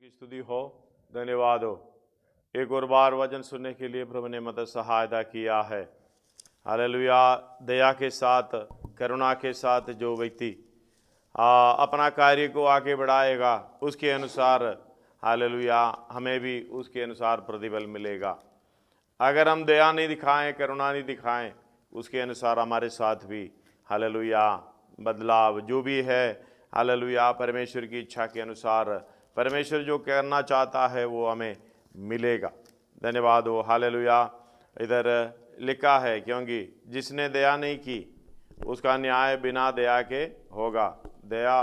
की स्तुति हो, धन्यवाद हो। एक और बार वचन सुनने के लिए प्रभु ने मदद सहायता किया है। हालेलुया। दया के साथ, करुणा के साथ जो व्यक्ति अपना कार्य को आगे बढ़ाएगा उसके अनुसार, हालेलुया, हमें भी उसके अनुसार प्रतिफल मिलेगा। अगर हम दया नहीं दिखाएं, करुणा नहीं दिखाएं, उसके अनुसार हमारे साथ भी, हालेलुया, बदलाव जो भी है, हालेलुया, परमेश्वर की इच्छा के अनुसार परमेश्वर जो करना चाहता है वो हमें मिलेगा। धन्यवाद हो, हालेलुया। इधर लिखा है, क्योंकि जिसने दया नहीं की उसका न्याय बिना दया के होगा। दया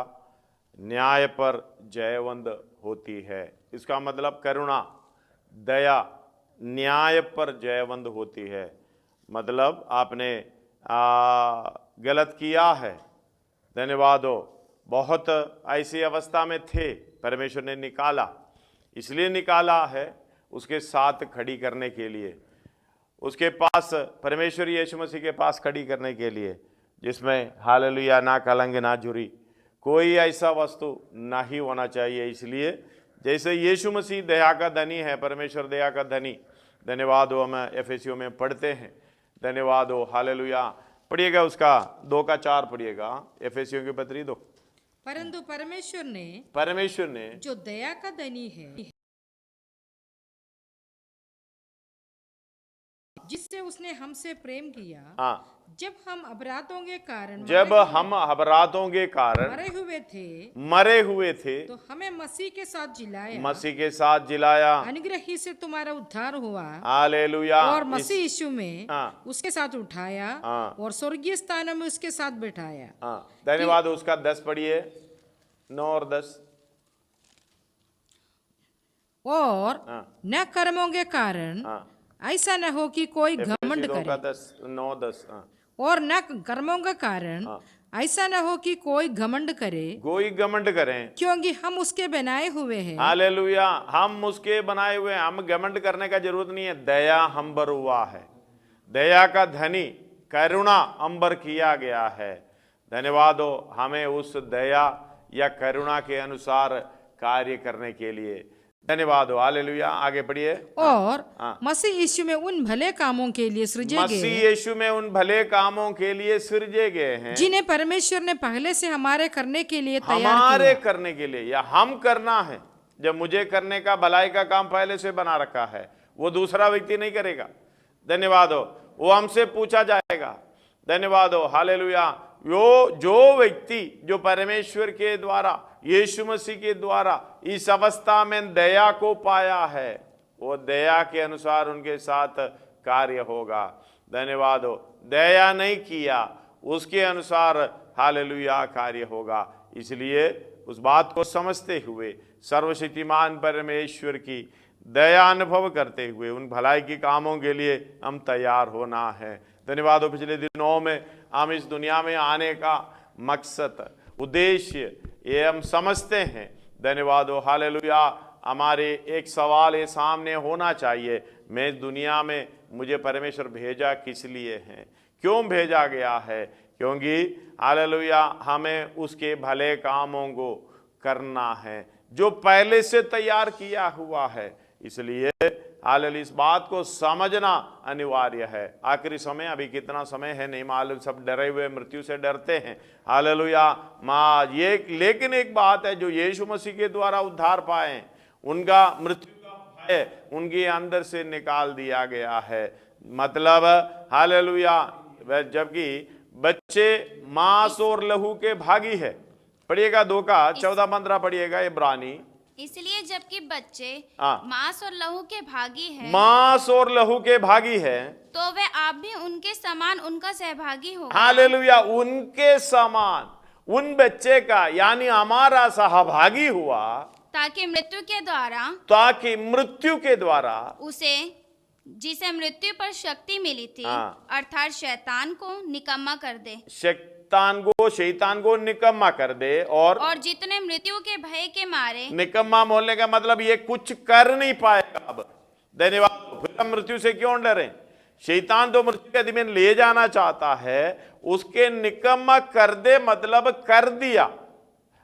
न्याय पर जयवंत होती है। इसका मतलब करुणा, दया न्याय पर जयवंत होती है। मतलब आपने गलत किया है, धन्यवाद हो, बहुत ऐसी अवस्था में थे, परमेश्वर ने निकाला, इसलिए निकाला है उसके साथ खड़ी करने के लिए, उसके पास, परमेश्वर यीशु मसीह के पास खड़ी करने के लिए, जिसमें हालेलुया ना कलंक ना झुर्री, कोई ऐसा वस्तु ना ही होना चाहिए। इसलिए जैसे यीशु मसीह दया का धनी है, परमेश्वर दया का धनी, धन्यवाद हो, हम एफेसियों में पढ़ते हैं, धन्यवाद हो, हालेलुया। पढ़िएगा उसका 2:4 पढ़िएगा, एफेसियों की पत्री 2। परंतु परमेश्वर ने जो दया का धनी है, जिससे उसने हमसे प्रेम किया, जब हम अपराधों के कारण मरे हुए थे तो हमें मसीह के साथ जिलाया, अनुग्रह ही से तुम्हारा उद्धार हुआ, हालेलुया, और मसीह यीशु में उसके साथ उठाया और स्वर्गीय स्थानों में उसके साथ बैठाया। धन्यवाद। उसका 10 पढ़िए, 9 और 10। और न कर्मों के कारण ऐसा न हो कि कोई घमंड करे, 9-10। और न कर्मों के कारण ऐसा न हो कि कोई घमंड करे, क्योंकि हम उसके बनाए हुए हैं। हालेलुया, हम उसके बनाए हुए हैं, हम घमंड करने का जरूरत नहीं है। दया अंबर हुआ है, दया का धनी, करुणा अंबर किया गया है। धन्यवाद हो, हमें उस दया या करुणा के अनुसार कार्य करने के लिए, धन्यवाद हो, हालेलुया। आगे पढ़िए। और मसीह यीशु में उन भले कामों के लिए सृजे गए, मसीह यीशु में उन भले कामों के लिए सृजे गए हैं, जिन्हें परमेश्वर ने पहले से हमारे करने के लिए करने के लिए, या हम करना है। जब मुझे करने का, भलाई का काम पहले से बना रखा है, वो दूसरा व्यक्ति नहीं करेगा। धन्यवाद हो, वो हमसे पूछा जाएगा। धन्यवाद हो, हालेलुया। वो जो व्यक्ति जो परमेश्वर के द्वारा, यीशु मसीह के द्वारा इस अवस्था में दया को पाया है, वो दया के अनुसार उनके साथ कार्य होगा। धन्यवाद हो। दया नहीं किया उसके अनुसार, हालेलुया, कार्य होगा। इसलिए उस बात को समझते हुए, सर्वशक्तिमान परमेश्वर की दया अनुभव करते हुए उन भलाई के कामों के लिए हम तैयार होना है। धन्यवाद हो। पिछले दिनों में हम इस दुनिया में आने का मकसद, उद्देश्य ये हम समझते हैं। धन्यवाद हो, हालेलुया। हमारे एक सवाल ये सामने होना चाहिए, मैं इस दुनिया में, मुझे परमेश्वर भेजा किस लिए है, क्यों भेजा गया है? क्योंकि हालेलुया हमें उसके भले कामों को करना है जो पहले से तैयार किया हुआ है। इसलिए हालेलुया इस बात को समझना अनिवार्य है। आखिरी समय, अभी कितना समय है नहीं मालूम, सब डरे हुए मृत्यु से डरते हैं। हालेलुया माँ, ये लेकिन एक बात है, जो यीशु मसीह के द्वारा उद्धार पाए, उनका मृत्यु का भय उनके अंदर से निकाल दिया गया है। मतलब हालेलुया, जबकि बच्चे मांस और लहू के भागी है। पढ़िएगा 2:14-15 पढ़िएगा, इब्रानी। इसलिए जबकि बच्चे मांस और लहू के भागी है, तो वे आप भी उनके समान उनका सहभागी हो। हालेलुया, उनके समान उन बच्चे का, यानी हमारा सहभागी हुआ, ताकि मृत्यु के द्वारा उसे, जिसे मृत्यु पर शक्ति मिली थी, अर्थात शैतान को निकम्मा कर दे, शैतान को निकम्मा कर दे। और जितने मृत्यु के भय के मारे, निकम्मा बोलने का मतलब ये कुछ कर नहीं पाएगा अब। धन्यवाद। फिर हम मृत्यु से क्यों डरें? शैतान तो मृत्यु के अधीन ले जाना चाहता है, उसके निकम्मा कर दे मतलब कर दिया।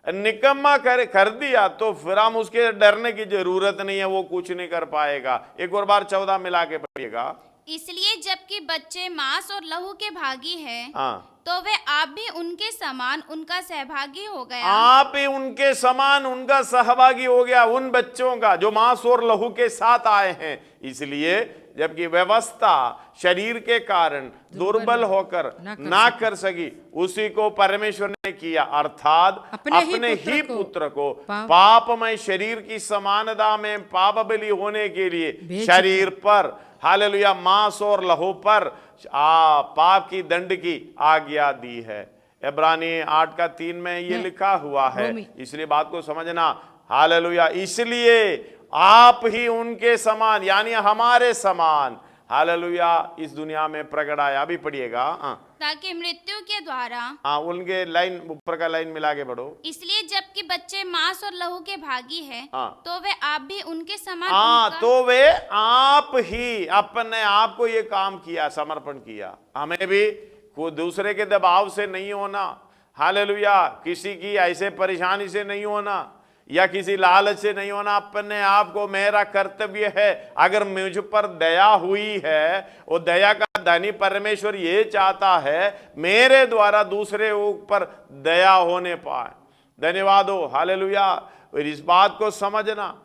निकम्मा कर दिया तो फिर हम उसके डरने की जरूरत नहीं है, वो कुछ नहीं कर पाएगा। एक और बार 14 मिला के पढ़िएगा। इसलिए जबकि बच्चे मांस और लहू के भागी हैं, हाँ, तो वे आप भी उनके समान उनका सहभागी हो गया। आप ही उनके समान उनका सहभागी हो गया, उन बच्चों का जो मांस और लहू के साथ आए हैं। इसलिए जबकि व्यवस्था शरीर के कारण दुर्बल होकर ना कर सकी, उसी को परमेश्वर ने किया, अर्थात अपने ही पुत्र को पापमय शरीर की समानता में पाप बलि होने के लिए शरीर पर, हालेलुया, मांस और लहू पर पाप की दंड की आज्ञा दी है। इब्रानी 8:3 में ये लिखा हुआ है, इसलिए बात को समझना। हालेलुया, इसलिए आप ही उनके समान, यानी हमारे समान, हालेलुया, इस दुनिया में प्रकट आया। अभी पढ़िएगा। ताकि मृत्यु के द्वारा, उनके लाइन ऊपर का लाइन मिला के पढ़ो। इसलिए जबकि बच्चे मांस और लहू के भागी हैं, तो वे आप भी उनके समान तो वे आप ही अपने आप को ये काम किया, समर्पण किया। हमें भी कोई दूसरे के दबाव से नहीं होना, हालेलुया, किसी की ऐसे परेशानी से नहीं होना या किसी लालच से नहीं होना। अपने आप को, मेरा कर्तव्य है, अगर मुझ पर दया हुई है, वो दया का धनी परमेश्वर ये चाहता है मेरे द्वारा दूसरे ऊपर दया होने पाए। धन्यवाद हो, हालेलुया। और इस बात को समझना,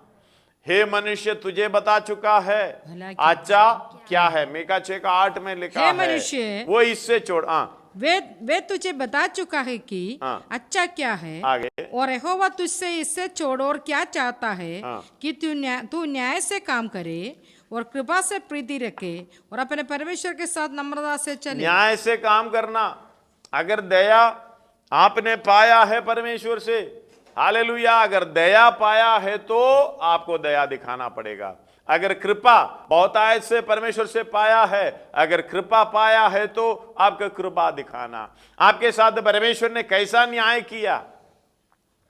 हे मनुष्य तुझे बता चुका है अच्छा क्या है। मीका 6:8 में लिखा है, वो इससे छोड़, वे तुझे बता चुका है कि अच्छा क्या है। आगे, और यहोवा तुझसे इससे छोड़ और क्या चाहता है कि तू न्याय से काम करे और कृपा से प्रीति रखे और अपने परमेश्वर के साथ नम्रता से चले। न्याय से काम करना। अगर दया आपने पाया है परमेश्वर से, हालेलुया, अगर दया पाया है तो आपको दया दिखाना पड़ेगा। अगर कृपा बहुतायत से परमेश्वर से पाया है, अगर कृपा पाया है तो आपको कृपा दिखाना। आपके साथ परमेश्वर ने कैसा न्याय किया,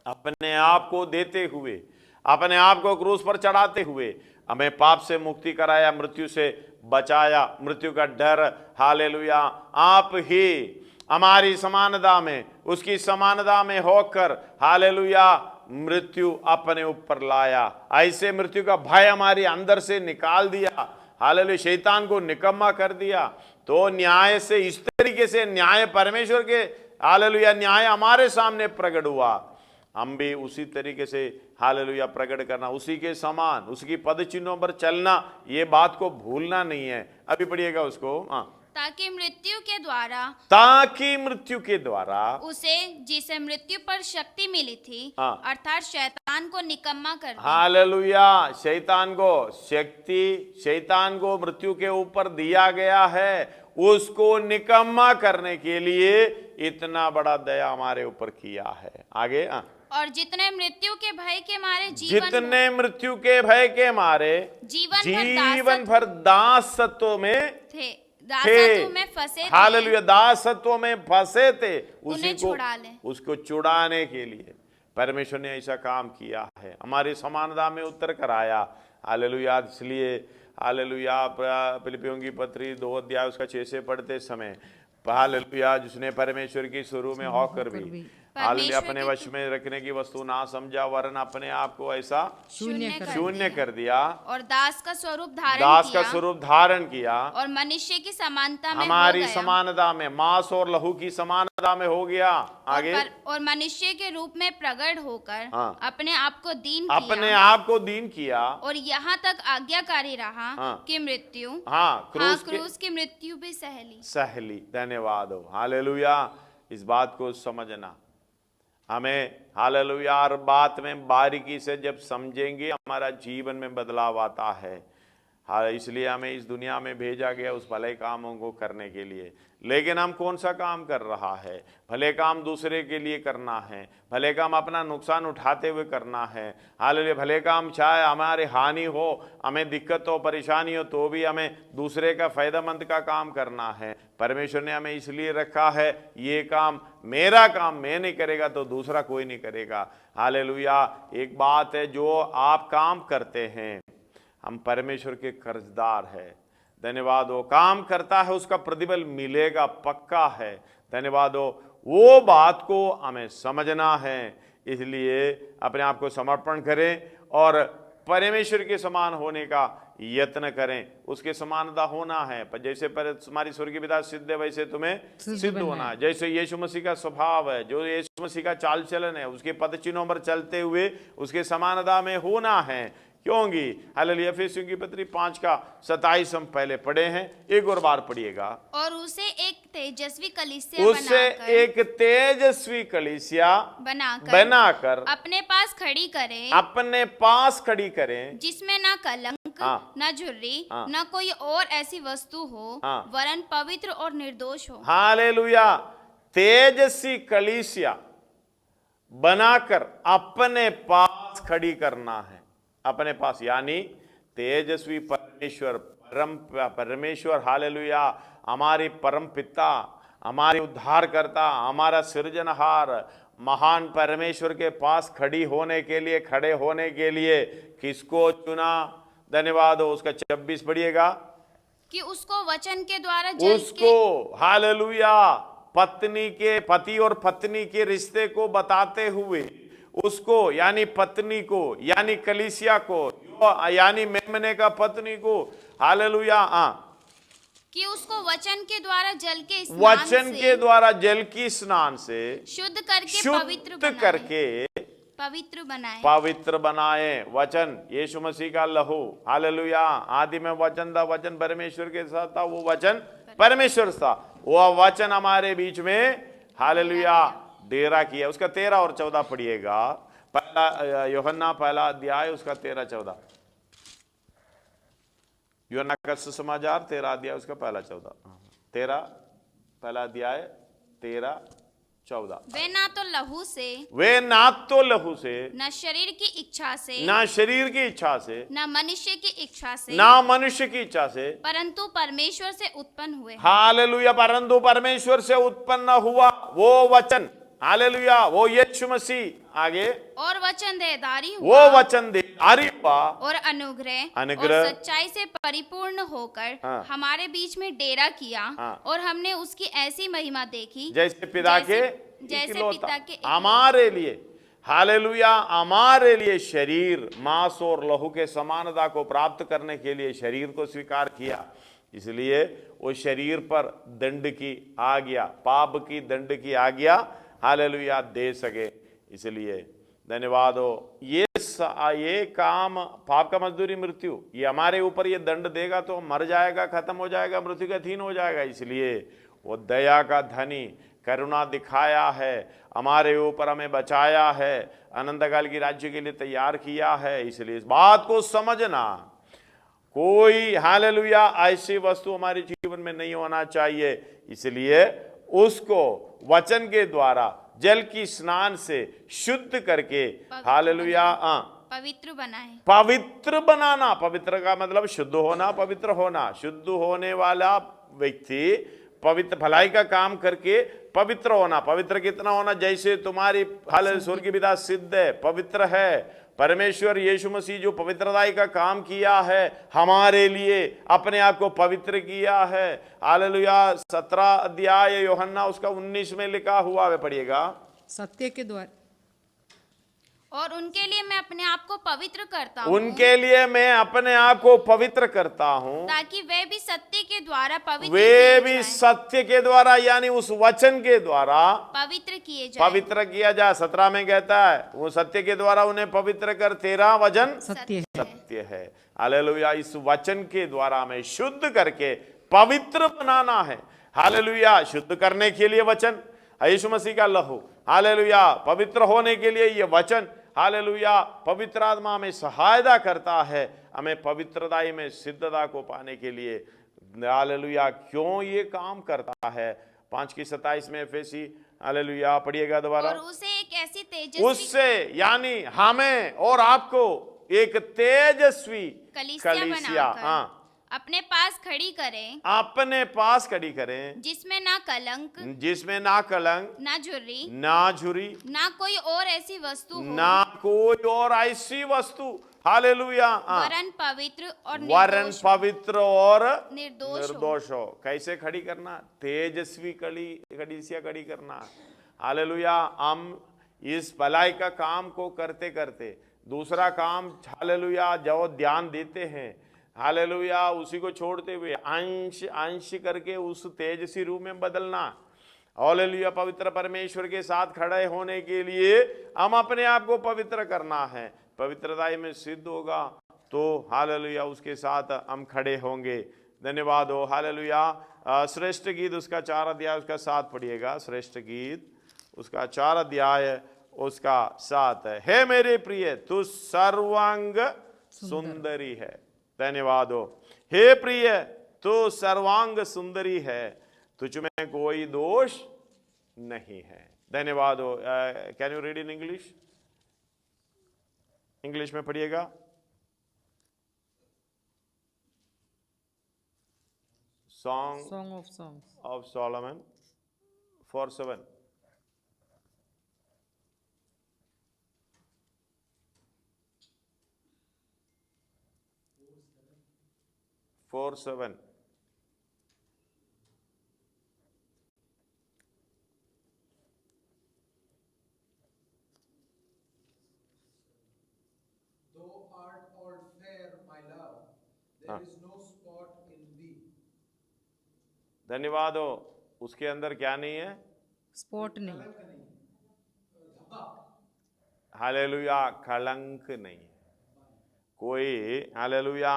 अपने आप को देते हुए, अपने आप को क्रूस पर चढ़ाते हुए हमें पाप से मुक्ति कराया, मृत्यु से बचाया, मृत्यु का डर, हालेलुया, आप ही हमारी समानता में, उसकी समानता में होकर, हालेलुया, मृत्यु अपने ऊपर लाया। ऐसे मृत्यु का भय हमारे अंदर से निकाल दिया, हालेलुया, शैतान को निकम्मा कर दिया। तो न्याय से, इस तरीके से न्याय परमेश्वर के, हालेलुया, न्याय हमारे सामने प्रकट हुआ। हम भी उसी तरीके से, हालेलुया, प्रकट करना, उसी के समान, उसकी पद चिन्हों पर चलना, ये बात को भूलना नहीं है। अभी पढ़िएगा उसको। ताकि मृत्यु के द्वारा, ताकि मृत्यु के द्वारा उसे, जिसे मृत्यु पर शक्ति मिली थी, अर्थात शैतान को निकम्मा कर दे। हालेलुया, शैतान को शक्ति, शैतान को मृत्यु के ऊपर दिया गया है, उसको निकम्मा करने के लिए इतना बड़ा दया हमारे ऊपर किया है। आगे, और जितने मृत्यु के भय के मारे जीवन भर दासत्व में थे, दासत्व में फंसे थे, हालेलुया, दासत्व में फंसे थे, उसी को उसको छुड़ाने के लिए परमेश्वर ने ऐसा काम किया है, हमारी समानता में उतर कर आया। हालेलुया, इसलिए हालेलुया, फिलिप्पियों की पत्री 2 उसका 6 से पढ़ते समय, हालेलुया, जिसने परमेश्वर की शुरू में होकर भी हालेलुया अपने वश में रखने की वस्तु ना समझा, वरन अपने आप को ऐसा शून्य कर दिया और दास का स्वरूप धारण किया और मनुष्य की समानता में, हमारी समानता में, मांस और लहू की समानता में हो गया। आगे, और मनुष्य के रूप में प्रकट होकर अपने आप को दीन किया और यहाँ तक आज्ञाकारी रहा कि मृत्यु, क्रूस की मृत्यु भी सहली। धन्यवाद हो, हालेलुया। इस बात को समझना हमें, हालेलुया, हर बात में बारीकी से जब समझेंगे हमारा जीवन में बदलाव आता है। हाँ, इसलिए हमें इस दुनिया में भेजा गया उस भले कामों को करने के लिए। लेकिन हम कौन सा काम कर रहा है? भले काम दूसरे के लिए करना है, भले काम अपना नुकसान उठाते हुए करना है। हालेलुया, भले काम चाहे हमारे हानि हो, हमें दिक्कत हो, परेशानी हो, तो भी हमें दूसरे का फायदेमंद का काम करना है। परमेश्वर ने हमें इसलिए रखा है, ये काम, मेरा काम मैं नहीं करेगा तो दूसरा कोई नहीं करेगा। हालेलुया, एक बात है, जो आप काम करते हैं, हम परमेश्वर के कर्जदार हैं। धन्यवाद हो, काम करता है उसका प्रतिफल मिलेगा, पक्का है। धन्यवाद हो, वो बात को हमें समझना है। इसलिए अपने आप को समर्पण करें और परमेश्वर के समान होने का यत्न करें। उसके समानता होना है, पर जैसे पर तुम्हारी स्वर्गीय पिता सिद्ध है वैसे तुम्हें सिद्ध होना है। जैसे यीशु मसीह का स्वभाव है, जो यीशु मसीह का चाल चलन है, उसके पद चिन्हों पर चलते हुए उसके समानता में होना है। क्योंकि हालेलुया, एफेसियों की पत्री 5 का 27 हम पहले पढ़े हैं, एक और बार पढ़िएगा। और उसे एक तेजस्वी कलीसिया बनाकर अपने पास खड़ी करें, जिसमें ना कलंक, ना झुर्री, ना कोई और ऐसी वस्तु हो, वरन पवित्र और निर्दोष हो। हालेलुया, तेजस्वी कलीसिया बनाकर अपने पास खड़ी करना है। अपने पास यानी तेजस्वी परमेश्वर हालेलुया, हमारे परम पिता, हमारे उद्धारकर्ता, हमारा सृजनहार महान परमेश्वर के पास खड़े होने के लिए किसको चुना? धन्यवाद हो। उसका 26 पढ़िएगा कि उसको वचन के द्वारा हालेलुया पति और पत्नी के रिश्ते को बताते हुए उसको यानी पत्नी को यानी कलीसिया को यानी मेमने का पत्नी को हालेलुया कि उसको वचन के द्वारा जल के स्नान से शुद्ध करके पवित्र बनाए। वचन यीशु मसीह का लहू हालेलुया। आदि में वचन था, वचन परमेश्वर के साथ था, वो वचन परमेश्वर था, वो वचन हमारे बीच में हालेलुया डेरा किया। उसका 13 और 14 पढ़िएगा। पहला यूहन्ना पहला अध्याय उसका 13-14। यूहन्ना का सुसमाचार 13 अध्याय उसका पहला 14 पहला अध्याय 13-14। वे ना तो लहू से न शरीर की इच्छा से न मनुष्य की इच्छा से परंतु परमेश्वर से उत्पन्न हुए। हालेलुया, परंतु परमेश्वर से उत्पन्न हुआ वो वचन हालेलुया, वो यीशु मसीह। आगे और वचन देहधारी हुआ और अनुग्रह और सच्चाई से परिपूर्ण होकर हमारे बीच में डेरा किया। और हमने उसकी ऐसी महिमा देखी जैसे पिता के हमारे लिए हालेलुया, हमारे लिए शरीर मांस और लहू के समानता को प्राप्त करने के लिए शरीर को स्वीकार किया। इसलिए वो शरीर पर दंड की आज्ञा, पाप की दंड की आज्ञा हालेलुया दे सके। इसलिए धन्यवाद हो। ये काम पाप का मजदूरी मृत्यु, ये हमारे ऊपर ये दंड देगा तो मर जाएगा, खत्म हो जाएगा, मृत्यु का अधीन हो जाएगा। इसलिए वो दया का धनी करुणा दिखाया है, हमारे ऊपर हमें बचाया है, अनंत काल की राज्य के लिए तैयार किया है। इसलिए इस बात को समझना, कोई हालेलुया ऐसी वस्तु हमारे जीवन में नहीं होना चाहिए। इसलिए उसको वचन के द्वारा जल की स्नान से शुद्ध करके हालेलुया पवित्र बनाना। पवित्र का मतलब शुद्ध होना, पवित्र होना। शुद्ध होने वाला व्यक्ति पवित्र भलाई का काम करके पवित्र होना। पवित्र कितना होना? जैसे तुम्हारी हालेलुया स्वर्गीय पिता सिद्ध है, पवित्र है। परमेश्वर यीशु मसीह जो पवित्रताई का काम किया है हमारे लिए, अपने आप को पवित्र किया है। हालेलुया 17 अध्याय यूहन्ना उसका 19 में लिखा हुआ है, पढ़िएगा। सत्य के द्वारा और उनके लिए मैं अपने आप को पवित्र करता हूँ, ताकि वे भी सत्य के द्वारा यानी उस वचन के द्वारा पवित्र किया जाए। 17 में कहता है वो सत्य के द्वारा उन्हें पवित्र कर, तेरा वचन सत्य है। हालेलुया, इस वचन के द्वारा हमें शुद्ध करके पवित्र बनाना है। हालेलुया, शुद्ध करने के लिए वचन यीशु मसीह का लहू, हालेलुया पवित्र होने के लिए ये वचन, हालेलुया पवित्र आत्मा में सहायता करता है हमें पवित्रता में सिद्धता को पाने के लिए। हालेलुया, क्यों ये काम करता है? 5:27 में एफेसी हालेलुया पढ़िएगा दोबारा। और उसे एक ऐसी तेजस्वी उससे यानी हमें और आपको एक तेजस्वी कलीसिया अपने पास खड़ी करें, जिसमें ना कलंक, ना झुर्री, ना कोई और ऐसी वस्तु, हालेलुया, वरन पवित्र और निर्दोष हो। कैसे खड़ी करना? तेजस्वी कलीसिया खड़ी करना। हालेलुया, हम इस भलाई का काम को करते करते दूसरा काम हालेलुया जो ध्यान देते हैं, हालेलुया उसी को छोड़ते हुए अंश अंश करके उस तेजस्वी रूप में बदलना। हालेलुया पवित्र परमेश्वर के साथ खड़े होने के लिए हम अपने आप को पवित्र करना है। पवित्रता में सिद्ध होगा तो हालेलुया उसके साथ हम खड़े होंगे। धन्यवाद हो। हालेलुया श्रेष्ठ गीत उसका 4 अध्याय उसका 7 पढ़िएगा। श्रेष्ठ गीत उसका 4 अध्याय उसका 7 है। हे मेरे प्रिय तू सर्वांग सुंदरी है। धन्यवाद हो। हे प्रिय तू सर्वांग सुंदरी है, तुझ में कोई दोष नहीं है। धन्यवाद हो। Can you read in English? English में पढ़िएगा। Song of Songs of Solomon 4:7. Thou art all fair, my love, there is no spot in thee. धन्यवाद हो। उसके अंदर क्या नहीं है? स्पॉट नहीं, हालेलुया कलंक नहीं है, कोई हालेलुया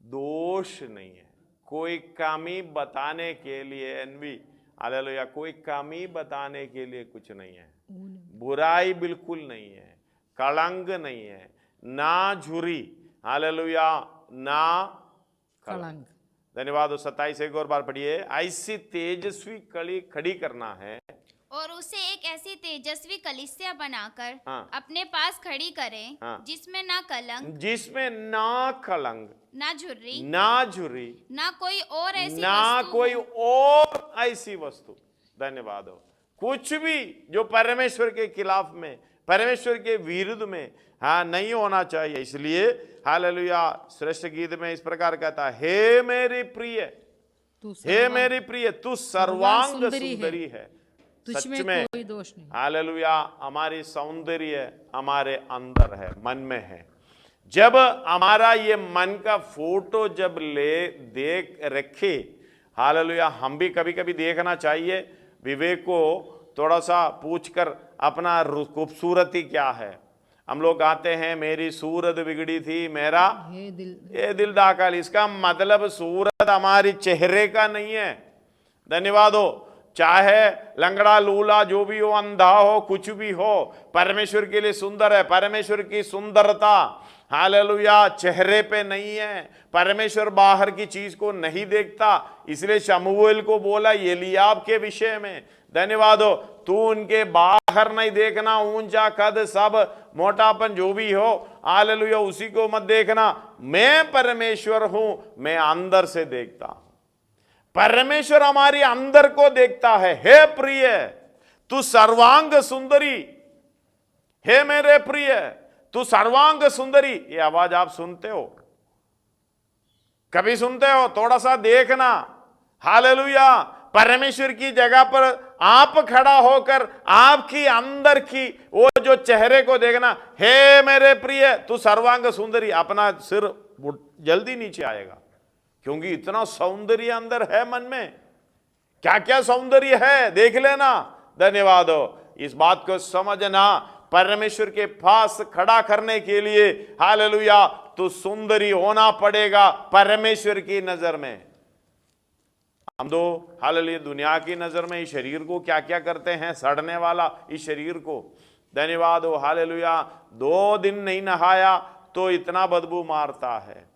दोष नहीं है, कोई कमी बताने के लिए एनवी हालेलुया कोई कमी बताने के लिए कुछ नहीं है, बुराई बिल्कुल नहीं है, कलंक नहीं है, ना झुरी हालेलुया ना कलंक। धन्यवाद। 27 एक और बार पढ़िए। ऐसी तेजस्वी कड़ी खड़ी करना है और उसे एक ऐसी तेजस्वी कलीसिया बनाकर हाँ। अपने पास खड़ी करें हाँ। जिसमें ना कलंक, जिसमें ना कलंक ना झुर्री, ना कोई और ऐसी ना वस्तु कोई और ऐसी वस्तु। धन्यवाद हो। कुछ भी जो परमेश्वर के खिलाफ में, परमेश्वर के विरुद्ध में हाँ नहीं होना चाहिए। इसलिए हालेलुया श्रेष्ठ गीत में इस प्रकार कहता है, हे मेरी प्रिय, हे मेरी प्रिय तू सर्वांग सुंदरी है, सच में कोई दोष नहीं। हालेलुया हमारी सौंदर्य हमारे अंदर है, मन में है। जब हमारा ये मन का फोटो जब ले देख रखे, हालेलुया हम भी कभी कभी देखना चाहिए। विवेक को थोड़ा सा पूछकर अपना खूबसूरती क्या है। हम लोग गाते हैं मेरी सूरत बिगड़ी थी मेरा ये दिल दाखल। इसका मतलब सूरत हमारी चेहरे का नहीं है। धन्यवाद हो। चाहे लंगड़ा लूला जो भी हो, अंधा हो, कुछ भी हो, परमेश्वर के लिए सुंदर है। परमेश्वर की सुंदरता हालेलुया चेहरे पे नहीं है। परमेश्वर बाहर की चीज को नहीं देखता। इसलिए शमूएल को बोला एलियाब के विषय में, धन्यवाद हो, तू उनके बाहर नहीं देखना, ऊंचा कद सब मोटापन जो भी हो, हालेलुया उसी को मत देखना। मैं परमेश्वर हूं, मैं अंदर से देखता हूं। परमेश्वर हमारी अंदर को देखता है। हे प्रिय तू सर्वांग सुंदरी, हे मेरे प्रिय तू सर्वांग सुंदरी। ये आवाज आप सुनते हो? कभी सुनते हो? थोड़ा सा देखना। हालेलुया परमेश्वर की जगह पर आप खड़ा होकर आपकी अंदर की वो जो चेहरे को देखना। हे मेरे प्रिय तू सर्वांग सुंदरी। अपना सिर जल्दी नीचे आएगा, क्योंकि इतना सौंदर्य अंदर है मन में। क्या क्या सौंदर्य है देख लेना। धन्यवाद हो। इस बात को समझना, परमेश्वर के पास खड़ा करने के लिए हालेलुया तो सुंदरी होना पड़ेगा परमेश्वर की नजर में। हम तो हालेलुया दुनिया की नजर में इस शरीर को क्या क्या करते हैं, सड़ने वाला इस शरीर को। धन्यवाद हो। हालेलुया 2 दिन नहीं नहाया तो इतना बदबू मारता है।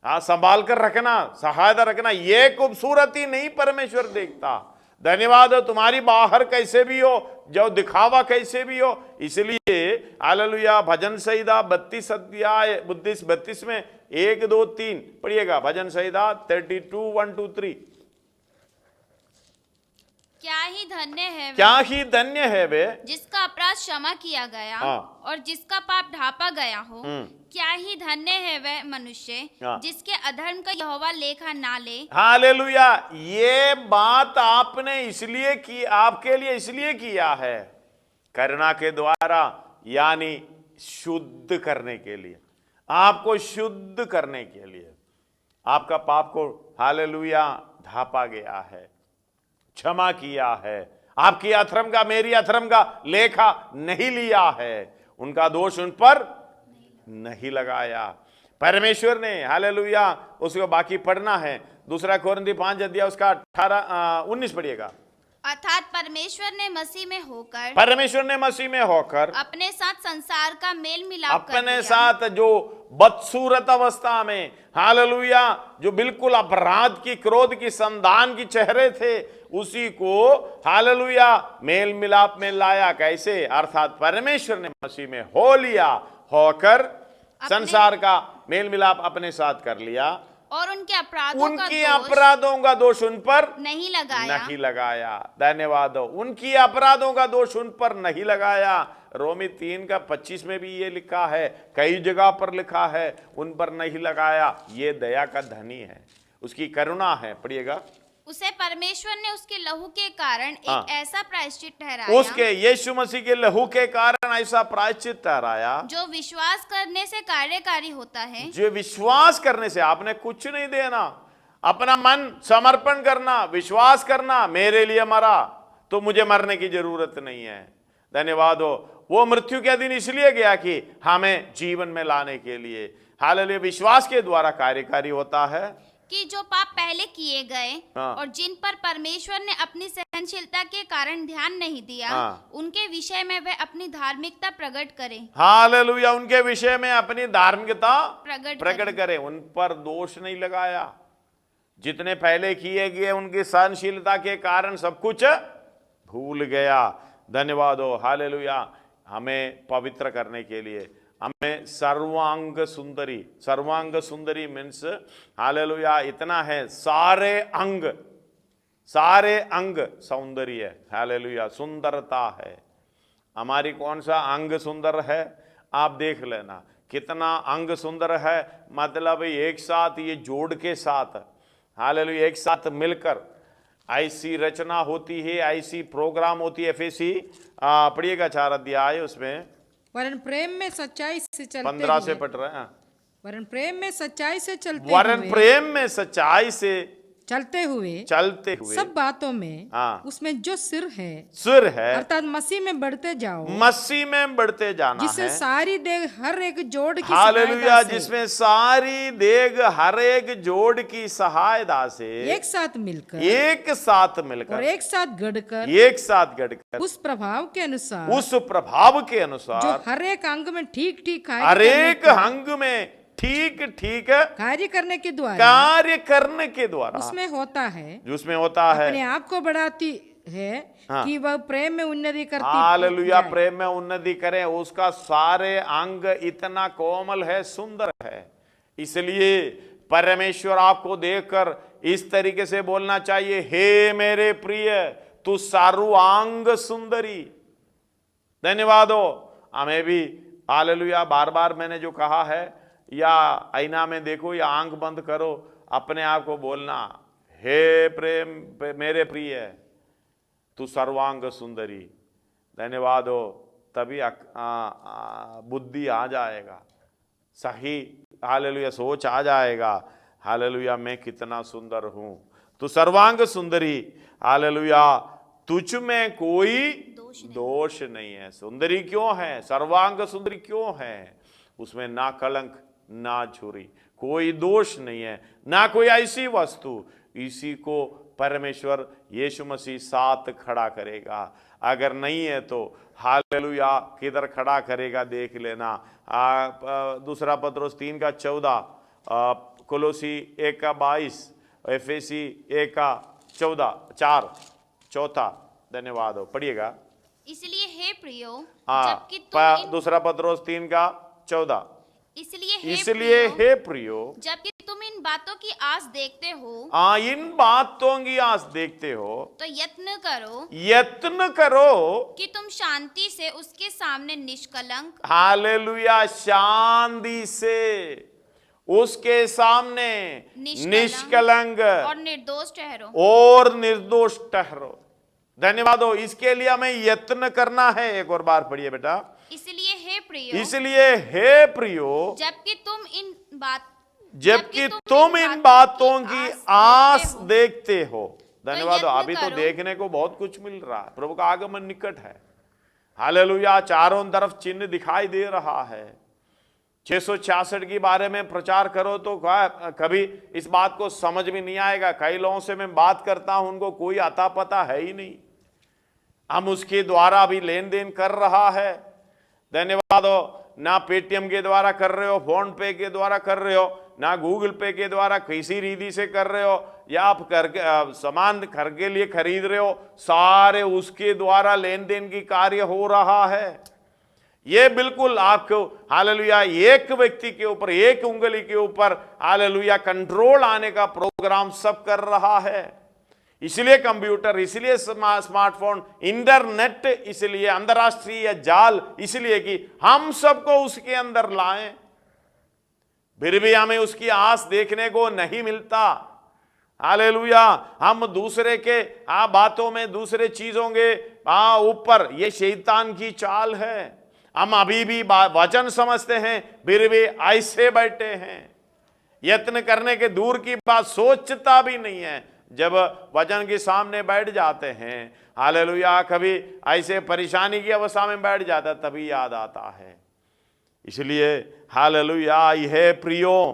हाँ संभाल कर रखना, सहायता रखना। ये खूबसूरती नहीं परमेश्वर देखता। धन्यवाद हो। तुम्हारी बाहर कैसे भी हो, जो दिखावा कैसे भी हो। इसलिए हालेलुया भजन संहिता 32 अध्याय 32 में 1 2 3 पढ़िएगा। भजन संहिता 32 1 2 3। क्या ही धन्य है वे, क्या ही धन्य है वे जिसका अपराध क्षमा किया गया और जिसका पाप ढापा गया हो। क्या ही धन्य है वे मनुष्य जिसके अधर्म का यहोवा लेखा ना ले। हालेलुया ये बात आपने इसलिए की, आपके लिए इसलिए किया है। करुणा के द्वारा, यानी शुद्ध करने के लिए, आपको शुद्ध करने के लिए। आपका पाप को हालेलुया ढापा गया है, क्षमा किया है। आपकी अधर्म का, मेरी अधर्म का लेखा नहीं लिया है, उनका दोष उन पर नहीं लगाया परमेश्वर ने। हालेलुया। उसको बाकी पढ़ना है, 2 कोरिन्थी 5 अध्याय उसका 18-19 पढ़िएगा। अर्थात परमेश्वर ने मसीह में होकर अपने साथ संसार का मेल मिलाप कर अपने साथ जो बदसूरत अवस्था में, हालेलुया, जो बिल्कुल अपराध की, क्रोध की, संधान की चेहरे थे, उसी को हालेलुया मेल मिलाप में लाया। कैसे? अर्थात परमेश्वर ने मसीह में हो लिया, होकर संसार का मेल मिलाप अपने साथ कर लिया, और उनके अपराधों का दोष उन पर नहीं लगाया। धन्यवाद हो। उनकी अपराधों का दोष उन पर नहीं लगाया। रोमी 3:25 में भी ये लिखा है, कई जगह पर लिखा है, उन पर नहीं लगाया। ये दया का धनी है, उसकी करुणा है। पढ़िएगा। उसे परमेश्वर ने उसके लहू के कारण एक ऐसा प्रायश्चित ठहराया, उसके यीशु मसीह के लहू के कारण ऐसा प्रायश्चित ठहराया, जो विश्वास करने से कार्यकारी होता है। जो विश्वास करने से, आपने कुछ नहीं देना, अपना मन समर्पण करना, विश्वास करना, मेरे लिए मरा तो मुझे मरने की जरूरत नहीं है। धन्यवाद हो। वो मृत्यु के दिन इसलिए गया कि हमें जीवन में लाने के लिए। हालेलुया। विश्वास के द्वारा कार्यकारी होता है कि जो पाप पहले किए गए और जिन पर परमेश्वर ने अपनी सहनशीलता के कारण ध्यान नहीं दिया, उनके विषय में वह अपनी धार्मिकता प्रकट करे। हालेलुया। उनके विषय में अपनी धार्मिकता प्रकट करे। उन पर दोष नहीं लगाया। जितने पहले किए गए उनकी सहनशीलता के कारण सब कुछ भूल गया। धन्यवाद हो। हालेलुया। हमें पवित्र करने के लिए हमें सर्वांग सुंदरी मीन्स हालेलुया इतना है, सारे अंग सौंदर्य है। हालेलुया। सुंदरता है। हमारी कौन सा अंग सुंदर है आप देख लेना, कितना अंग सुंदर है। मतलब एक साथ ये जोड़ के साथ, हालेलुया, एक साथ मिलकर ऐसी रचना होती है, ऐसी प्रोग्राम होती है। एफएसी पढ़िएगा 4 अध्याय, उसमें वरन प्रेम में सच्चाई से चलते 15 से पढ़ रहे हैं। वरन प्रेम में सच्चाई से चलते हुए सब बातों में उसमें जो सिर है अर्थात मसीह में बढ़ते जाना, जिससे सारी देग हर एक जोड़ की हालेलुया, जिसमें सारी देग हर एक जोड़ की सहायता से एक साथ मिलकर और एक साथ गढ़कर उस प्रभाव के अनुसार जो हर एक अंग में ठीक ठीक कार्य करने के द्वारा उसमें होता है अपने आप को बढ़ाती है कि वह प्रेम में उन्नति करती। हालेलुया। प्रेम में उन्नति करे। उसका सारे अंग इतना कोमल है, सुंदर है। इसलिए परमेश्वर आपको देखकर इस तरीके से बोलना चाहिए, हे मेरे प्रिय, तू सर्वांग सुंदरी। धन्यवाद हो। हमें भी हालेलुया बार बार मैंने जो कहा है, या आईना में देखो या आंख बंद करो, अपने आप को बोलना, हे प्रेम मेरे प्रिय, तू सर्वांग सुंदरी। धन्यवाद हो। तभी बुद्धि आ जाएगा, सही हालेलुया सोच आ जाएगा। हालेलुया मैं कितना सुंदर हूं, तू सर्वांग सुंदरी। हालेलुया तुझ में कोई दोष नहीं है। सुंदरी क्यों है? सर्वांग सुंदरी क्यों है? उसमें ना कलंक ना झुरी, कोई दोष नहीं है, ना कोई ऐसी वस्तु। इसी को परमेश्वर यीशु मसीह साथ खड़ा करेगा। अगर नहीं है तो हालेलुया किधर खड़ा करेगा देख लेना। 2 पत्रोस 3:14, कोलोसी 1:22, एफएसी 1:14 चौथा। धन्यवाद हो। पढ़िएगा। इसलिए हे प्रियो, 2 पत्रोस 3:14, इसलिए हे प्रियो, जबकि तुम इन बातों की आस देखते हो, इन बातों की आस देखते हो, तो यत्न करो कि तुम शांति से उसके सामने निष्कलंक, हालेलुया, शांति से उसके सामने निष्कलंक और निर्दोष ठहरो। धन्यवाद हो। इसके लिए हमें यत्न करना है। एक और बार पढ़िए बेटा। इसलिए हे प्रियो, जबकि तुम इन बातों की आस देखते हो। धन्यवाद हो। अभी तो देखने को बहुत कुछ मिल रहा है, प्रभु का आगमन निकट है। हालेलुया। चारों तरफ चिन्ह दिखाई दे रहा है। 666 के बारे में प्रचार करो तो कभी इस बात को समझ में नहीं आएगा। कई लोगों से मैं बात करता हूं, उनको कोई अता पता है ही नहीं। हम उसके द्वारा भी लेन देन कर रहा है। धन्यवाद हो। ना पेटीएम के द्वारा कर रहे हो, फोन पे के द्वारा कर रहे हो, ना गूगल पे के द्वारा किसी रीति से कर रहे हो, या आप सामान घर के लिए खरीद रहे हो, सारे उसके द्वारा लेन देन की कार्य हो रहा है। ये बिल्कुल आपको हालेलुया एक व्यक्ति के ऊपर, एक उंगली के ऊपर हालेलुया कंट्रोल आने का प्रोग्राम सब कर रहा है। इसलिए कंप्यूटर, इसलिए स्मार्टफोन, इंटरनेट, इसलिए अंतरराष्ट्रीय जाल, इसलिए कि हम सबको उसके अंदर लाएं। फिर भी हमें उसकी आस देखने को नहीं मिलता। हालेलुया। हम दूसरे के बातों में, दूसरे चीजों के ऊपर, ये शैतान की चाल है। हम अभी भी वचन समझते हैं, फिर भी ऐसे बैठे हैं। यत्न करने के दूर की बात सोचता भी नहीं है। जब वचन के सामने बैठ जाते हैं, हालेलुया, कभी ऐसे परेशानी की अवस्था में बैठ जाता, तभी याद आता है। इसलिए हालेलुया, यह प्रियो,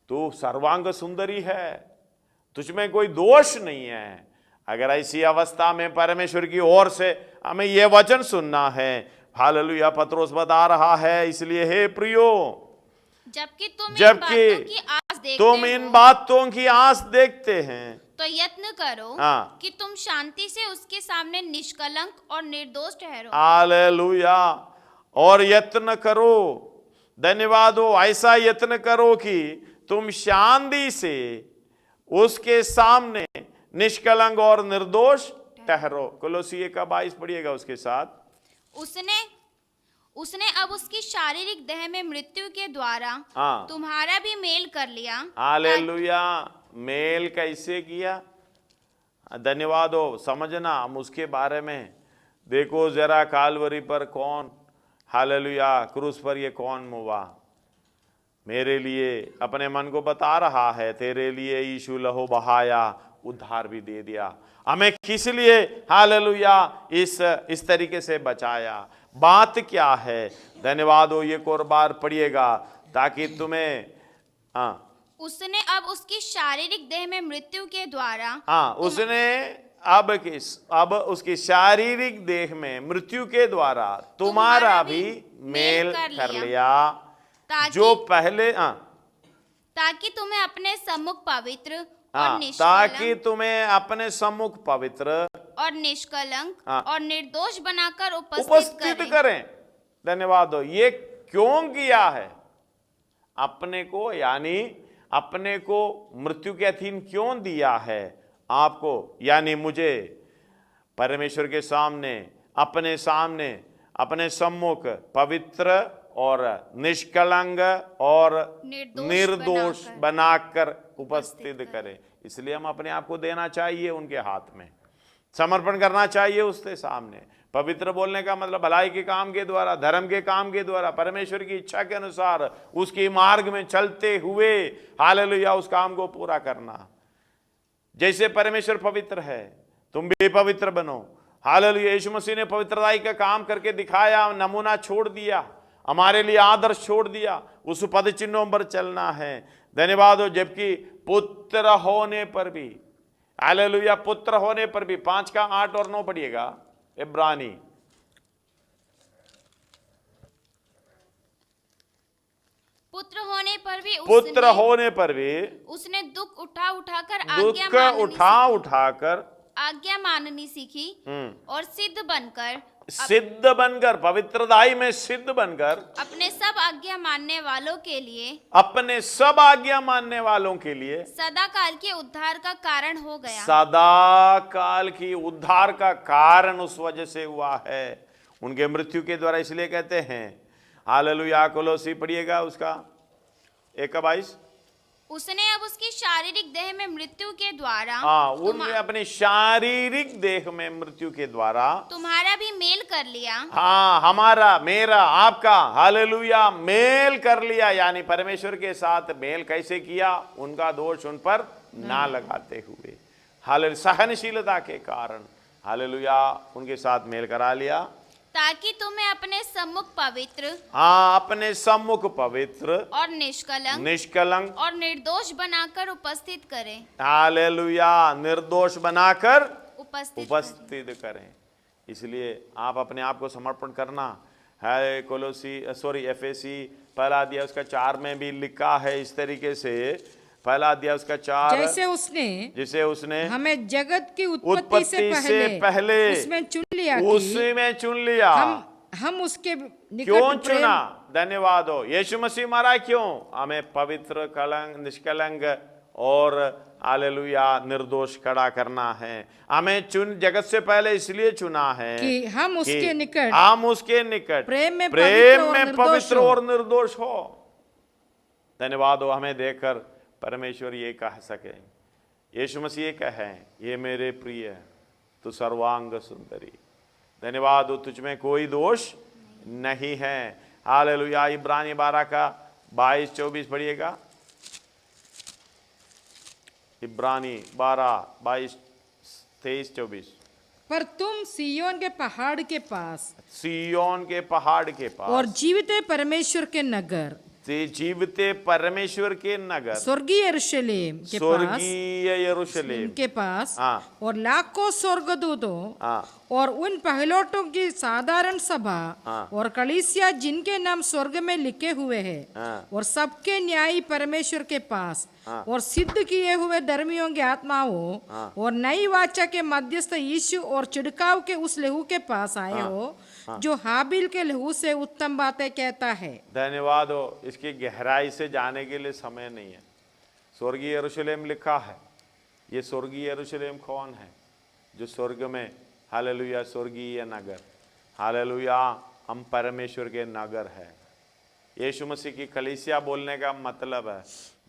तू सर्वांग सुंदरी है, तुझमें कोई दोष नहीं है। अगर ऐसी अवस्था में परमेश्वर की ओर से हमें यह वचन सुनना है, हालेलुया, पत्रोस बता रहा है, इसलिए हे प्रियो, जबकि तुम इन बातों की आस देखते हैं, तो यत्न करो कि तुम शांति से उसके सामने निष्कलंक और निर्दोष ठहरो। हालेलुया। और यत्न करो, धन्यवाद हो, ऐसा यत्न करो कि तुम शांति से उसके सामने निष्कलंक और निर्दोष ठहरो। कोलोसी 1:22 पढ़िएगा उसके साथ। उसने अब उसकी शारीरिक देह में मृत्यु के द्वारा तुम्हारा भी मेल कर लिया। हालेलुया। मेल कैसे किया? धन्यवाद हो। समझना हम उसके बारे में। देखो जरा कालवरी पर कौन, हालेलुया, क्रूस पर ये कौन मुआ, मेरे लिए अपने मन को बता रहा है, तेरे लिए यीशु लहू बहाया, उद्धार भी दे दिया। हमें किस लिए हालेलुया इस तरीके से बचाया? बात क्या है? धन्यवाद हो। ये और बार पढ़िएगा ताकि तुम्हें उसने अब उसकी शारीरिक देह में मृत्यु के द्वारा उसने अब उसकी शारीरिक देह में मृत्यु के द्वारा तुम्हारा भी मेल कर लिया, जो पहले ताकि तुम्हें अपने सम्मुख पवित्र ताकि तुम्हें अपने सम्मुख पवित्र और निष्कलंक और निर्दोष बनाकर उपस्थित करें। धन्यवाद हो। ये क्यों किया है? अपने को, यानी अपने को मृत्यु के अधीन क्यों दिया है? आपको यानी मुझे परमेश्वर के सामने, अपने सम्मुख पवित्र और निष्कलंक और निर्दोष बनाकर उपस्थित करें। इसलिए हम अपने आप को देना चाहिए उनके हाथ में, समर्पण करना चाहिए उसके सामने। पवित्र बोलने का मतलब भलाई के काम के द्वारा, धर्म के काम के द्वारा, परमेश्वर की इच्छा के अनुसार उसके मार्ग में चलते हुए हालेलुया उस काम को पूरा करना। जैसे परमेश्वर पवित्र है, तुम भी पवित्र बनो। हालेलुया। यीशु मसीह ने पवित्रताई का काम करके दिखाया, नमूना छोड़ दिया, हमारे लिए आदर्श छोड़ दिया। उस पद चिन्हों पर चलना है। धन्यवाद हो। जबकि पुत्र होने पर भी, हालेलुया, पुत्र होने पर भी, 5:8 और 9 पढ़िएगा। इब्रानी पुत्र होने पर भी उसने दुख उठाकर आज्ञा माननी सीखी और सिद्ध बनकर पवित्रताई में सिद्ध बनकर अपने सब आज्ञा मानने वालों के लिए सदा काल के उद्धार का कारण हो गया। सदा काल की उद्धार का कारण उस वजह से हुआ है, उनके मृत्यु के द्वारा। इसलिए कहते हैं हालेलुया। कोलोसी पढ़िएगा उसका 1:22। उसने अब उसकी शारीरिक देह में मृत्यु के द्वारा उनने अपनी शारीरिक देह में मृत्यु के द्वारा तुम्हारा भी मेल कर लिया। हमारा, मेरा, आपका, हालेलुया, मेल कर लिया। यानी परमेश्वर के साथ मेल कैसे किया? उनका दोष उन पर ना लगाते हुए, हालेलुया, सहनशीलता के कारण, हालेलुया, उनके साथ मेल करा लिया, ताकि तुम्हें अपने सम्मुख पवित्र, अपने सम्मुख पवित्र और निष्कलंक और निर्दोष बनाकर उपस्थित करें। हालेलुया, निर्दोष बनाकर उपस्थित करें। इसलिए आप अपने आप को समर्पण करना है। एफेसी पहला अध्याय उसका 4 में भी लिखा है इस तरीके से, पहला अध्याय उसका 4, जिसे उसने हमें जगत की उत्पत्ति से पहले उसमें चुन लिया। हम उसके क्यों चुना? धन्यवाद हो। यीशु मसीह मरा क्यों? हमें पवित्र, निष्कलंक और हालेलुया निर्दोष खड़ा करना है। हमें जगत से पहले इसलिए चुना है कि हम उसके निकट प्रेम में पवित्र और निर्दोष हो। धन्यवाद हो। हमें देखकर परमेश्वर ये कह सके, यीशु मसीह कहे, ये मेरे प्रिय, तू सर्वांग सुंदरी, धन्यवाद हो, तुझ में कोई दोष नहीं है। हालेलुया। इब्रानी 12 का 22-24 पढ़िएगा। इब्रानी 12, 22, 23, 24। पर तुम सिय्योन के पहाड़ के पास और जीवित परमेश्वर के नगर, स्वर्गीय यरूशलेम के पास और लाखों स्वर्गदूतों और उन पहलोटों की साधारण सभा और कलीसिया जिनके नाम स्वर्ग में लिखे हुए हैं, और सबके न्यायी परमेश्वर के पास और सिद्ध किए हुए धर्मियों की आत्माओं और नई वाचा के मध्यस्थ यीशु और छिड़काव के उस लहू के पास आए हो, जो हाबिल के लहू से उत्तम बातें कहता है। धन्यवाद हो। इसकी गहराई से जाने के लिए समय नहीं है। स्वर्गीय यरूशलेम लिखा है। ये स्वर्गीय यरूशलेम कौन है? जो स्वर्ग में, हालेलुया, स्वर्गीय नगर, हालेलुया, हम परमेश्वर के नगर है। यीशु मसीह की कलीसिया बोलने का मतलब है,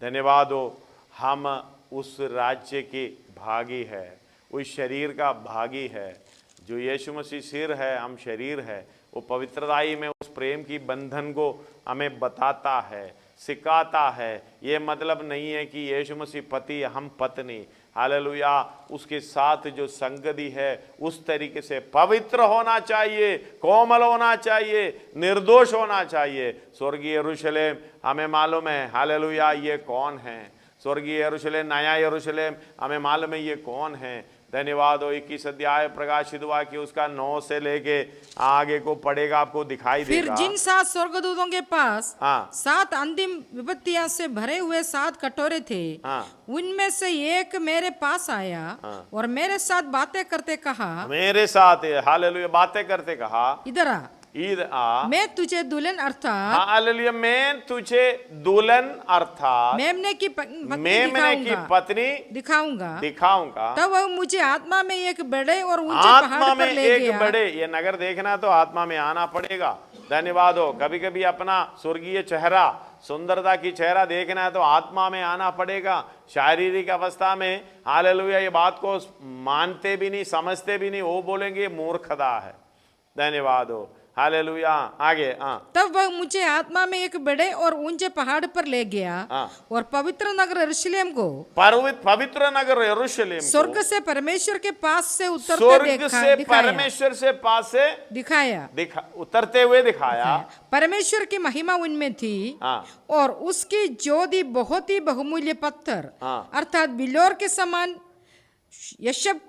धन्यवाद हो, हम उस राज्य के भागी है, उस शरीर का भागी है। जो यीशु मसीह सिर है, हम शरीर है। वो पवित्रताई में उस प्रेम की बंधन को हमें बताता है, सिखाता है। ये मतलब नहीं है कि यीशु मसीह पति, हम पत्नी, हालेलुया, उसके साथ जो संगति है उस तरीके से पवित्र होना चाहिए, कोमल होना चाहिए, निर्दोष होना चाहिए। स्वर्गीय यरूशलेम हमें मालूम है, हालेलुया, ये कौन है? स्वर्गीय यरूशलेम, नया यरूशलेम, हमें मालूम है ये कौन है। धन्यवाद हो। 21 अध्याय प्रकाशित हुआ कि उसका 9 से लेके आगे को पढ़ेगा, आपको दिखाई देगा। फिर जिन 7 स्वर्गदूतों के पास 7 अंतिम विपत्तियां से भरे हुए 7 कटोरे थे, उनमें से एक मेरे पास आया और मेरे साथ बातें करते कहा, मेरे साथ, हालेलुया, बातें करते कहा, इधर आ, मैं तुझे दुल्हन अर्थात, हालेलुया, मैं तुझे दुल्हन अर्थात मेमने की पत्नी दिखाऊंगा। तब वह मुझे आत्मा में एक बड़े और ऊंचे पहाड़ पर ले गया। ये नगर देखना तो आत्मा में आना पड़ेगा। धन्यवाद हो। कभी कभी अपना स्वर्गीय चेहरा, सुंदरता की चेहरा देखना है तो आत्मा में आना पड़ेगा। शारीरिक अवस्था में, हालेलुया, ये बात को मानते भी नहीं, समझते भी नहीं, वो बोलेंगे मूर्खता है। धन्यवाद हो। हालेलुया। आगे। तब वह मुझे आत्मा में एक बड़े और ऊंचे पहाड़ पर ले गया और पवित्र नगर यरूशलेम को, पवित्र नगर यरूशलेम स्वर्ग से परमेश्वर के पास से परमेश्वर से पास से उतरते हुए दिखाया। परमेश्वर की महिमा उनमें थी और उसकी ज्योति बहुत ही बहुमूल्य पत्थर अर्थात बिल्लोर के समान यशब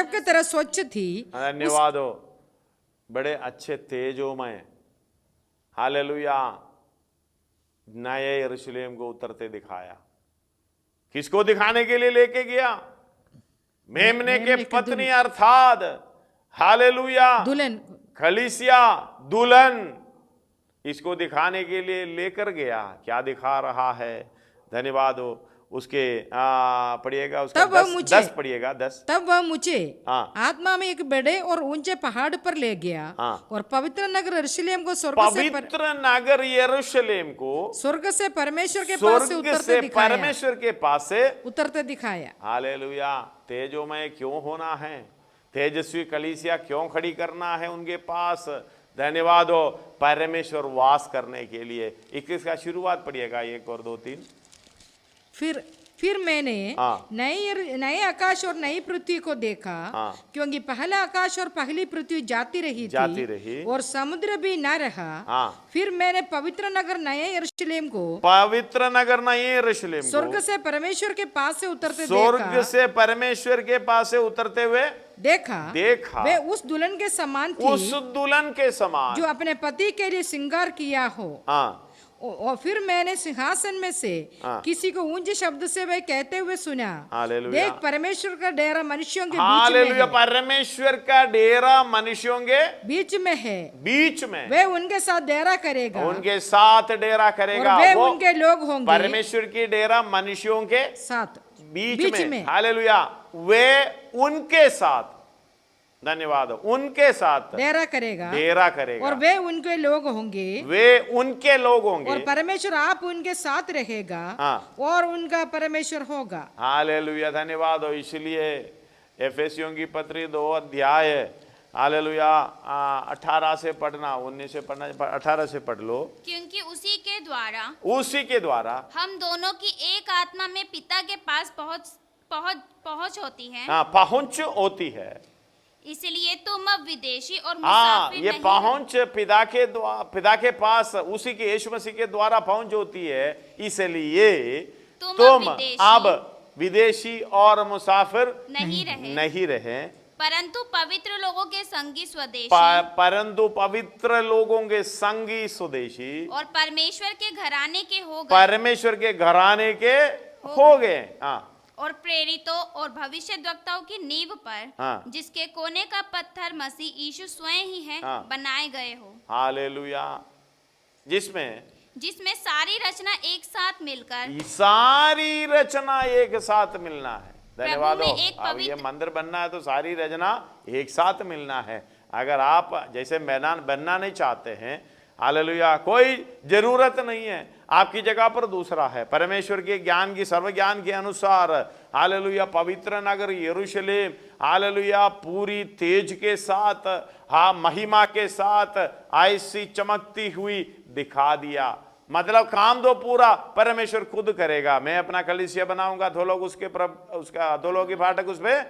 की तरह स्वच्छ थी। धन्यवाद हो। बड़े अच्छे तेजोमय, हालेलुया, नए यरूशलेम को उतरते दिखाया। किसको दिखाने के लिए लेके गया? मेमने के पत्नी अर्थात, हालेलुया, दुल्हन, कलीसिया, दुल्हन, इसको दिखाने के लिए लेकर गया। क्या दिखा रहा है? धन्यवाद हो। उसके पढ़िएगा, उसका तब वह 10 पढ़िएगा 10। तब वह मुझे हाँ। आत्मा में एक बड़े और ऊंचे पहाड़ पर ले गया। हाँ। और पवित्र नगर यरूशलेम को स्वर्ग से परमेश्वर के पास से उतरते दिखाया। हालेलुया। तेजोमय क्यों होना है, तेजस्वी कलीसिया क्यों खड़ी करना है उनके पास? धन्यवाद हो परमेश्वर वास करने के लिए। 21 का शुरुआत पढ़िएगा, 1 और 2 3। फिर मैंने नए आकाश और नई पृथ्वी को देखा, क्योंकि पहला आकाश और पहली पृथ्वी जाती रही और समुद्र भी न रहा। फिर मैंने पवित्र नगर नए यरूशलेम को स्वर्ग से परमेश्वर के पास से उतरते हुए देखा। वे उस दुल्हन के समान थी, जो अपने पति के लिए श्रृंगार किया हो। और फिर मैंने सिंहासन में से किसी को ऊंचे शब्द से वे कहते हुए सुना, देख परमेश्वर का डेरा मनुष्यों के बीच में है। परमेश्वर का डेरा मनुष्यों के बीच में वे उनके साथ डेरा करेगा, और वे उनके लोग होंगे। परमेश्वर की डेरा मनुष्यों के साथ बीच में। हालेलुया। वे उनके साथ, धन्यवाद, उनके साथ डेरा करेगा और वे उनके लोग होंगे और परमेश्वर आप उनके साथ रहेगा और उनका परमेश्वर होगा। हालेलुया। धन्यवाद हो। इसलिए एफेसियों की पत्री 2 अध्याय, हालेलुया, 18 से पढ़ना, 19 से पढ़ना, 18 से पढ़ लो। क्योंकि उसी के द्वारा हम दोनों की एक आत्मा में पिता के पास पहुंच होती है। पहुंच होती है। इसलिए तुम अब विदेशी और मुसाफिर ये पहुंच पिता के पास उसी के यीशु मसीह के द्वारा पहुंच होती है। इसलिए तुम अब विदेशी और मुसाफिर नहीं रहे, परंतु पवित्र लोगों के संगी स्वदेशी और परमेश्वर के घराने के हो गए। और प्रेरितों और भविष्यद्वक्ताओं की नींव पर, जिसके कोने का पत्थर मसीह यीशु स्वयं ही है, बनाए गए हो। हालेलुया। जिसमें सारी रचना एक साथ मिलना है। धन्यवाद हो। अब ये मंदिर बनना है तो सारी रचना एक साथ मिलना है। अगर आप जैसे मैदान बनना नहीं चाहते हैं, हालेलुया, कोई जरूरत नहीं है, आपकी जगह पर दूसरा है। परमेश्वर के ज्ञान की सर्व ज्ञान के अनुसार, हालेलुया, पवित्र नगर यरूशलेम, हालेलुया, पूरी तेज के साथ, महिमा के साथ ऐसी चमकती हुई दिखा दिया। मतलब काम दो पूरा परमेश्वर खुद करेगा। मैं अपना कलीसिया बनाऊंगा, दो लोग दो लोग की फाटक उस पे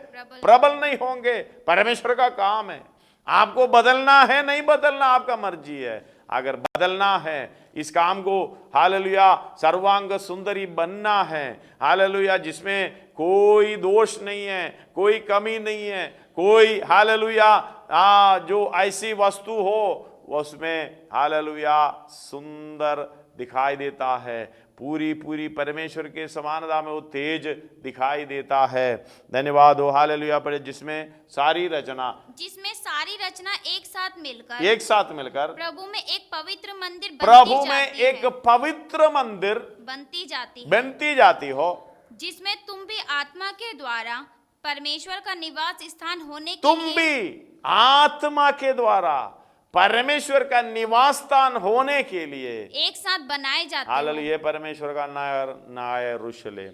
प्रबल नहीं होंगे। परमेश्वर का काम है। आपको बदलना है, नहीं बदलना आपका मर्जी है। अगर बदलना है इस काम को, हालेलुया, सर्वांग सुंदरी बनना है, हालेलुया, जिसमें कोई दोष नहीं है, कोई कमी नहीं है, कोई, हालेलुया, जो ऐसी वस्तु हो उसमें, हालेलुया, सुंदर दिखाई देता है। पूरी परमेश्वर के समानता में वो तेज दिखाई देता है। धन्यवाद हो। हालेलुया। पढ़े, जिसमें सारी रचना एक साथ मिलकर प्रभु में एक पवित्र मंदिर बनती जाती हो, जिसमें तुम भी आत्मा के द्वारा परमेश्वर का निवास स्थान होने के तुम भी आत्मा के द्वारा परमेश्वर का निवास स्थान होने के लिए एक साथ बनाए जाते हैं। हालेलुया। ये परमेश्वर का नया यरूशलेम,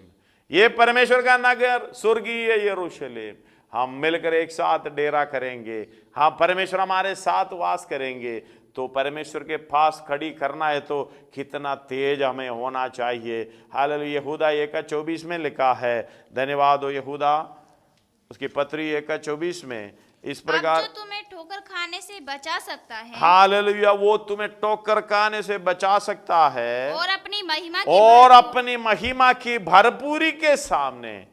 ये परमेश्वर का नगर स्वर्गीय यरूशलेम, हम मिलकर एक साथ डेरा करेंगे। हाँ, परमेश्वर हमारे साथ वास करेंगे। तो परमेश्वर के पास खड़ी करना है तो कितना तेज हमें होना चाहिए। हालेलुया। यहूदा 1:24 में लिखा है। धन्यवाद हो। यहूदा उसकी पत्री 1:24 में इस प्रकार, जो तुम्हें ठोकर खाने से बचा सकता है, हालेलुया, वो तुम्हें ठोकर खाने से बचा सकता है और अपनी महिमा की भरपूरी के सामने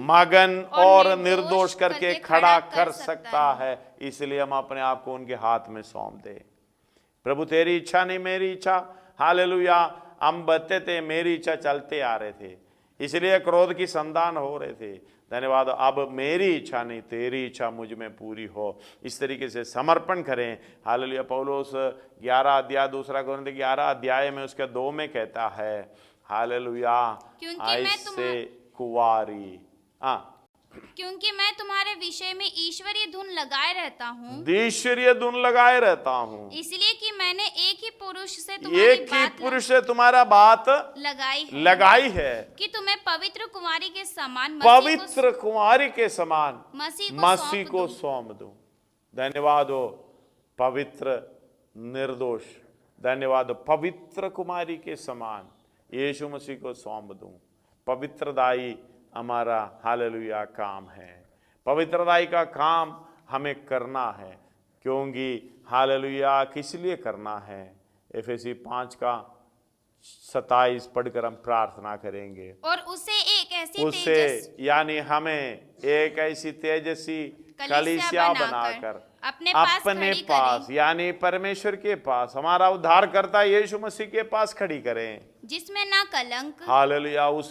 मगन और निर्दोष करके खड़ा कर सकता है। इसलिए हम अपने आप को उनके हाथ में सौंप दे। प्रभु, तेरी इच्छा नहीं मेरी इच्छा, हालेलुया, हम बदते थे, मेरी इच्छा चलते आ रहे थे, इसलिए क्रोध की संतान हो रहे थे। धन्यवाद। अब मेरी इच्छा नहीं, तेरी इच्छा मुझ में पूरी हो। इस तरीके से समर्पण करें। हालेलुया। पौलुस 11 अध्याय 2 कोरिन्थियों 11 अध्याय में उसके 2 में कहता है, हालेलुया, ऐसे कुंवारी। क्योंकि मैं तुम्हारे विषय में ईश्वरीय धुन लगाए रहता हूँ, ईश्वरीय धुन लगाए रहता हूँ, इसलिए कि मैंने एक ही पुरुष से तुम्हारा बात लगाई है कि तुम्हें पवित्र कुमारी के समान मसीह को सौंप दूं। धन्यवाद हो पवित्र निर्दोष, धन्यवाद हो पवित्र कुमारी के समान यीशु मसीह को सौंप दूं। पवित्रदाई हमारा हालेलुया काम है, पवित्रदाई का काम हमें करना है, क्योंकि हालेलुया किस लिए करना है। एफेसी 5:27 पढ़कर हम प्रार्थना करेंगे। और उसे यानी हमें एक ऐसी तेजस्वी कलीसिया बनाकर अपने पास यानी परमेश्वर के पास, हमारा उद्धारकर्ता यीशु मसीह के पास खड़ी करें, जिसमें ना कलंक, हालेलुया, उस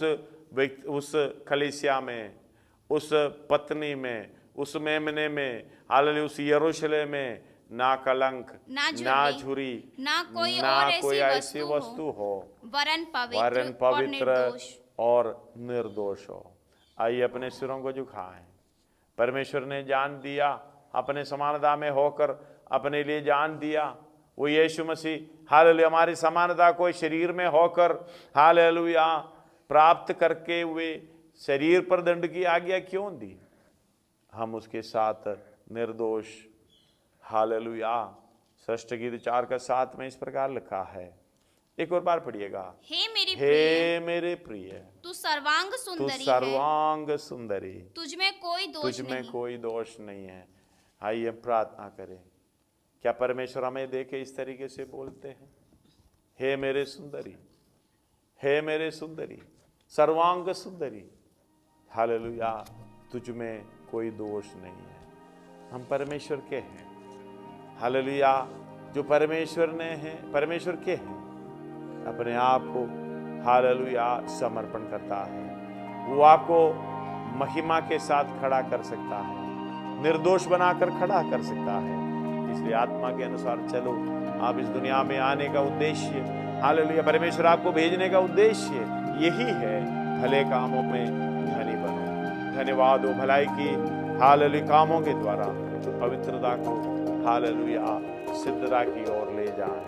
कलीसिया में, उस पत्नी में, उस मेमने में, हालेलुया, उस यरूशलेम में ना कलंक, ना झुरी, ना कोई ऐसी वस्तु हो, वरन पवित्र और निर्दोष हो। आइए अपने सिरों को झुकाएं। परमेश्वर ने जान दिया, अपने समानता में होकर अपने लिए जान दिया। वो यीशु मसीह हालेलुया हमारी समानता को शरीर में होकर हालेलुया प्राप्त करके हुए शरीर पर दंड की आज्ञा क्यों दी। हम उसके साथ निर्दोष, हालेलुया। षष्ठ गीत 4:7 में इस प्रकार लिखा है, एक और बार पढ़िएगा। हे मेरे प्रिय, तू सर्वांग सुंदरी, तुझमें कोई दोष नहीं है। आइए प्रार्थना करें। क्या परमेश्वर हमें देखे इस तरीके से बोलते हैं, हे मेरे सुंदरी, हे मेरे सुंदरी, सर्वांग सुंदरी, हालेलुया, तुझ में कोई दोष नहीं है। हम परमेश्वर के हैं, हालेलुया। जो परमेश्वर के हैं, अपने आप को हालेलुया समर्पण करता है, वो आपको महिमा के साथ खड़ा कर सकता है, निर्दोष बनाकर खड़ा कर सकता है। इसलिए आत्मा के अनुसार चलो। आप इस दुनिया में आने का उद्देश्य, हालेलुया, परमेश्वर आपको भेजने का उद्देश्य यही है, भले कामों में धनी बनो। धन्यवाद हो भलाई की हालेलुया कामों के द्वारा पवित्रता को हालेलुया सिद्धता की ओर ले जाए।